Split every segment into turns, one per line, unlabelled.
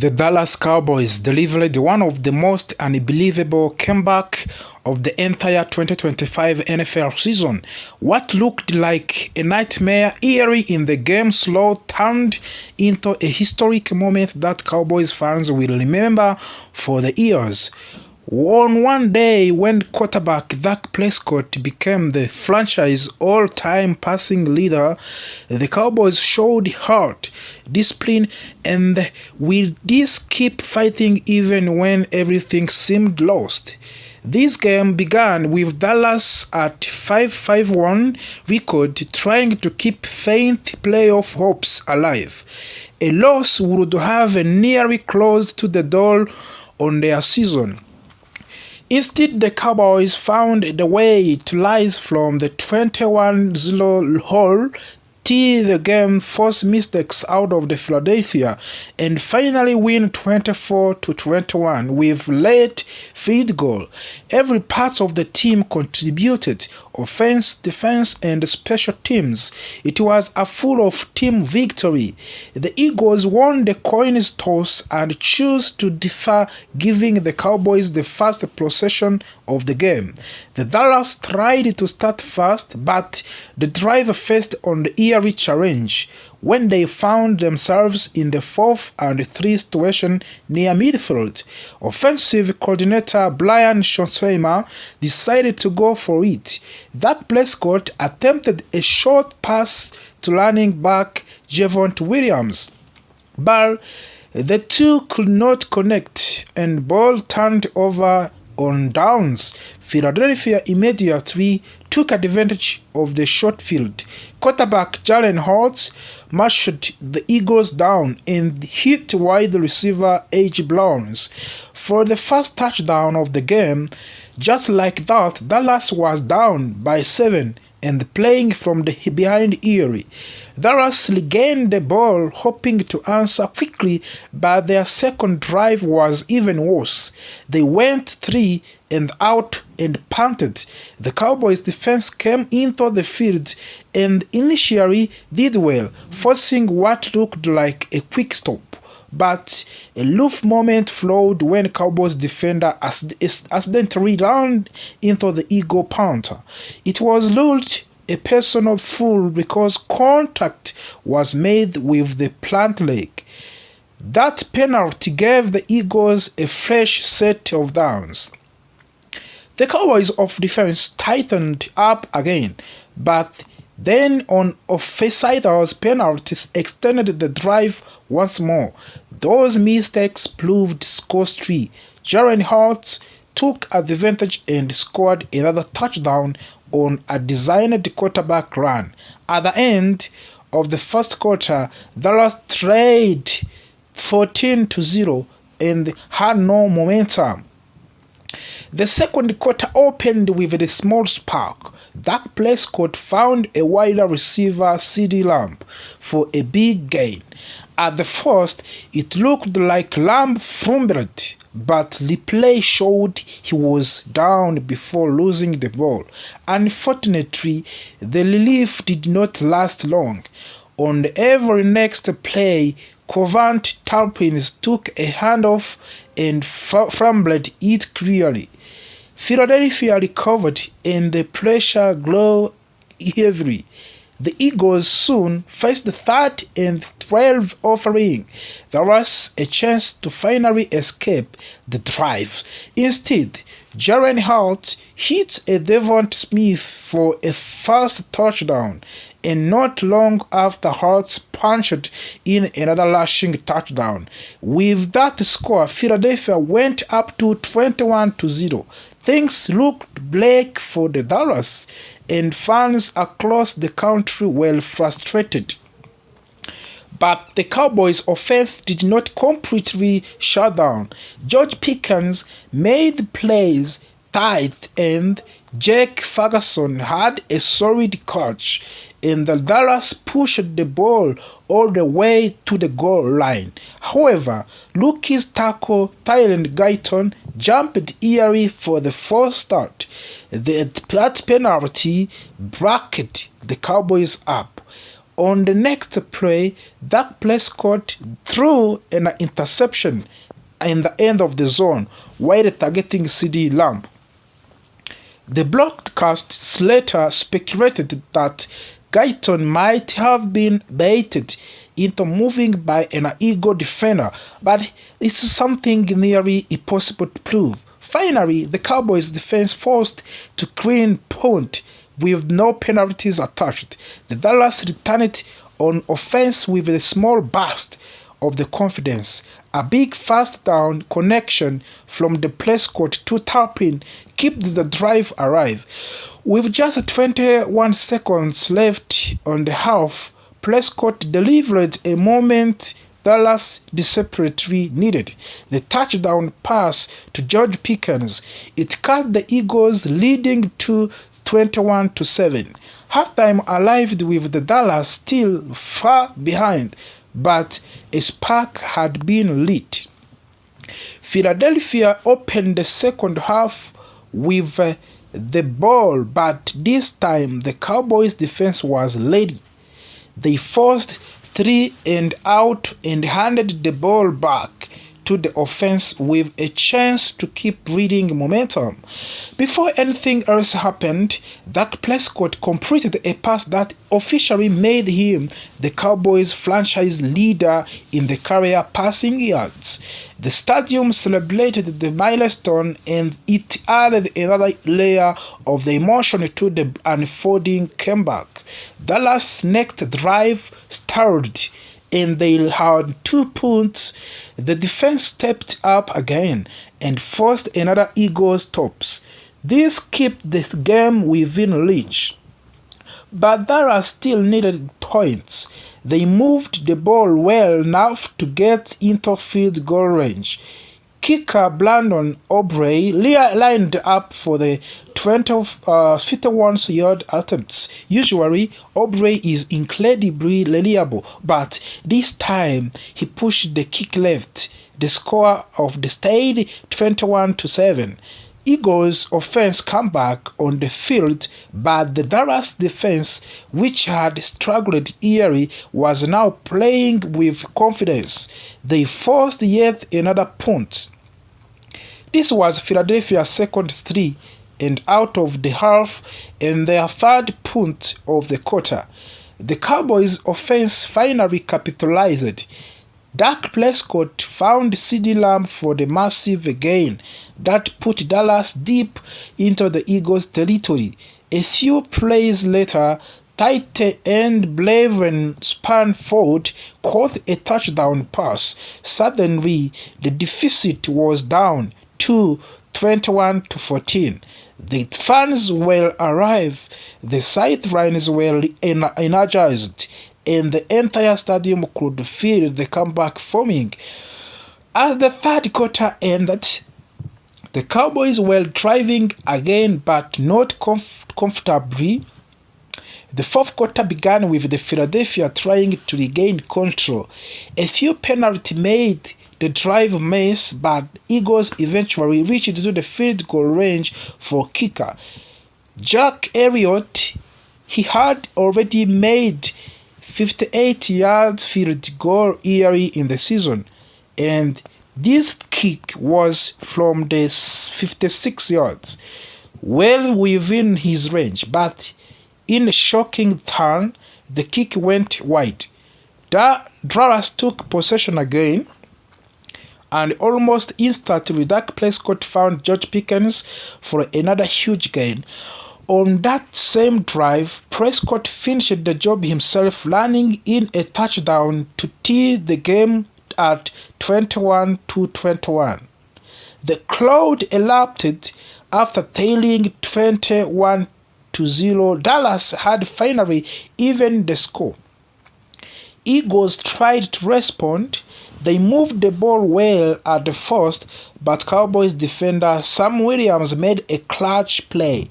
The Dallas Cowboys delivered one of the most unbelievable comeback of the entire 2025 NFL season. What looked like a nightmare early in the game slow turned into a historic moment that Cowboys fans will remember for the years. On one day when quarterback Dak Prescott became the franchise all-time passing leader, the Cowboys showed heart, discipline, and will this keep fighting even when everything seemed lost. This game began with Dallas at 5-5-1 record trying to keep faint playoff hopes alive. A loss would have nearly closed to the door on their season. Instead, the Cowboys found the way to rise from the 21-0 hole till the game forced mistakes out of the Philadelphia and finally win 24-21 with late field goal. Every part of the team contributed: offense, defense, and special teams. It was a full of team victory. The Eagles won the coin toss and chose to defer, giving the Cowboys the first possession of the game. The Dallas tried to start fast, but the drive faced an eerie challenge when they found themselves in the 4th and 3 situation near midfield. Offensive coordinator Brian Schottenheimer decided to go for it. Dak Prescott attempted a short pass to running back Javonte Williams, but the two could not connect and ball turned over on downs. Philadelphia immediately took advantage of the short field. Quarterback Jalen Hurts marched the Eagles down and hit wide receiver A.J. Browns for the first touchdown of the game. Just like that, Dallas was down by 7 and playing from the behind early. Dallas regained the ball, hoping to answer quickly, but their second drive was even worse. They went 3 and out and punted. The Cowboys defense came into the field and initially did well, forcing what looked like a quick stop. But a loose moment flowed when Cowboys defender accidentally ran into the Eagle punter. It was ruled a personal foul because contact was made with the plant leg. That penalty gave the Eagles a fresh set of downs. The Cowboys of defense tightened up again, but then on offsides penalties extended the drive once more. Those mistakes proved costly. Jalen Hurts took advantage and scored another touchdown on a designed quarterback run. At the end of the first quarter, Dallas trailed 14-0 and had no momentum. The second quarter opened with a small spark. Dak Prescott found a wide receiver CeeDee Lamb for a big gain. At the first, it looked like Lamb fumbled, but replay showed he was down before losing the ball. Unfortunately, the relief did not last long. On every next play, Covant Turpins took a handoff and fumbled it clearly. Philadelphia recovered and the pressure grew heavily. The Eagles soon faced the 3rd and 12 offering. There was a chance to finally escape the drive. Instead, Jalen Hurts hit a Devonta Smith for a first touchdown, and not long after Hurts punched in another rushing touchdown. With that score, Philadelphia went up to 21-0. Things looked bleak for the Dallas, and fans across the country were frustrated. But the Cowboys' offense did not completely shut down. George Pickens made plays tight, and Jake Ferguson had a solid catch, and the Dallas pushed the ball all the way to the goal line. However, rookie tackle Tylen Guyton jumped early for the false start. That penalty bracket the Cowboys up. On the next play, Dak Prescott threw an interception in the end of the zone while targeting CD Lamb. The broadcasts later speculated that Guyton might have been baited into moving by an Eagle defender, but it's something nearly impossible to prove. Finally, the Cowboys defense forced to clean punt with no penalties attached. The Dallas returned on offense with a small burst of the confidence. A big first down connection from the Prescott to Turpin kept the drive alive. With just 21 seconds left on the half, Prescott delivered a moment Dallas desperately needed. The touchdown pass to George Pickens. It cut the Eagles leading to 21-7. Halftime arrived with the Dallas still far behind, but a spark had been lit. Philadelphia opened the second half with the ball, but this time the Cowboys defense was ready. They forced 3 and out and handed the ball back to the offense with a chance to keep reading momentum. Before anything else happened, Dak Prescott completed a pass that officially made him the Cowboys franchise leader in the career passing yards. The stadium celebrated the milestone, and it added another layer of the emotion to the unfolding comeback. Dallas' next drive stalled, and they had 2 punts. The defense stepped up again and forced another Eagles stops. This kept the game within reach. But Dallas still needed points. They moved the ball well enough to get into field goal range. Kicker Brandon Aubrey lined up for the 51-yard attempts. Usually, Aubrey is incredibly reliable, but this time he pushed the kick left. The score of the stayed 21-7. Eagles' offense came back on the field, but the Dallas defense, which had struggled early, was now playing with confidence. They forced yet another punt. This was Philadelphia's second 3 and out of the half and their third punt of the quarter. The Cowboys' offense finally capitalized. Dak Prescott found CD Lamb for the massive gain that put Dallas deep into the Eagles' territory. A few plays later, tight end Blaven Spanford caught a touchdown pass. Suddenly, the deficit was down to 21-14. The fans were alive, the sidelines were energized, and the entire stadium could feel the comeback forming. As the third quarter ended, the Cowboys were driving again, but not comfortably. The fourth quarter began with the Philadelphia trying to regain control. A few penalties made the drive mess, but Eagles eventually reached to the field goal range for kicker Jack Elliott. He had already made 58-yard field goal early in the season, and this kick was from the 56 yards, well within his range, but in a shocking turn, the kick went wide. Dallas took possession again, and almost instantly Dak Prescott found George Pickens for another huge gain. On that same drive, Prescott finished the job himself, running in a touchdown to tie the game at 21-21. The crowd erupted after tailing 21-0. Dallas had finally evened the score. Eagles tried to respond. They moved the ball well at the first, but Cowboys defender Sam Williams made a clutch play,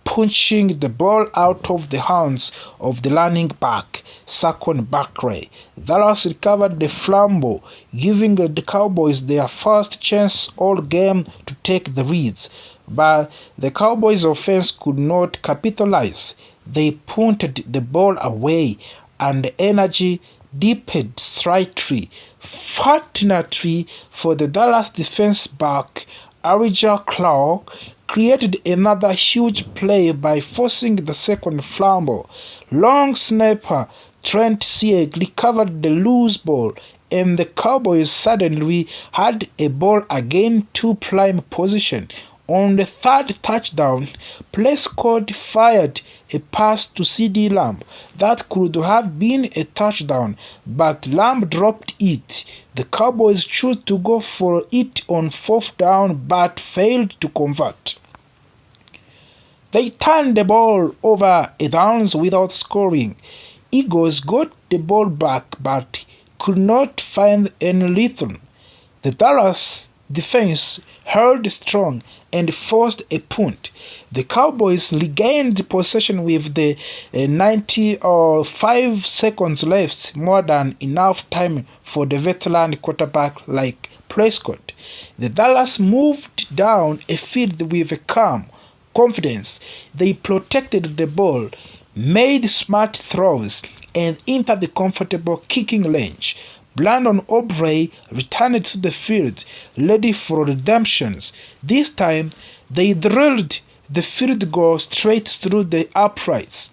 punching the ball out of the hands of the running back, Saquon Barkley. Dallas recovered the fumble, giving the Cowboys their first chance all game to take the leads. But the Cowboys' offense could not capitalize. They punted the ball away, and energy dipped slightly. Fortunately for the Dallas defense back, Elijah Clark created another huge play by forcing the second fumble. Long snapper Trent Sieg recovered the loose ball, and the Cowboys suddenly had a ball again to prime position. On the third touchdown, Prescott fired a pass to CD Lamb that could have been a touchdown, but Lamb dropped it. The Cowboys chose to go for it on fourth down but failed to convert. They turned the ball over a downs without scoring. Eagles got the ball back but could not find any rhythm. The Dallas defense held strong and forced a punt. The Cowboys regained possession with the 95 seconds left, more than enough time for the veteran quarterback like Prescott. The Dallas moved down a field with a calm confidence. They protected the ball, made smart throws, and entered the comfortable kicking range. Brandon Aubrey returned to the field, ready for redemption. This time, they drilled the field goal straight through the uprights.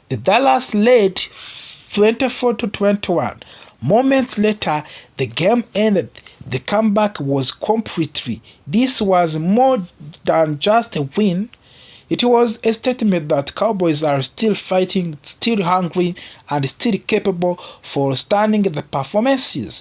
The Dallas led 24-21. Moments later, the game ended. The comeback was completely. This was more than just a win. It was a statement that Cowboys are still fighting, still hungry, and still capable for standing the performances.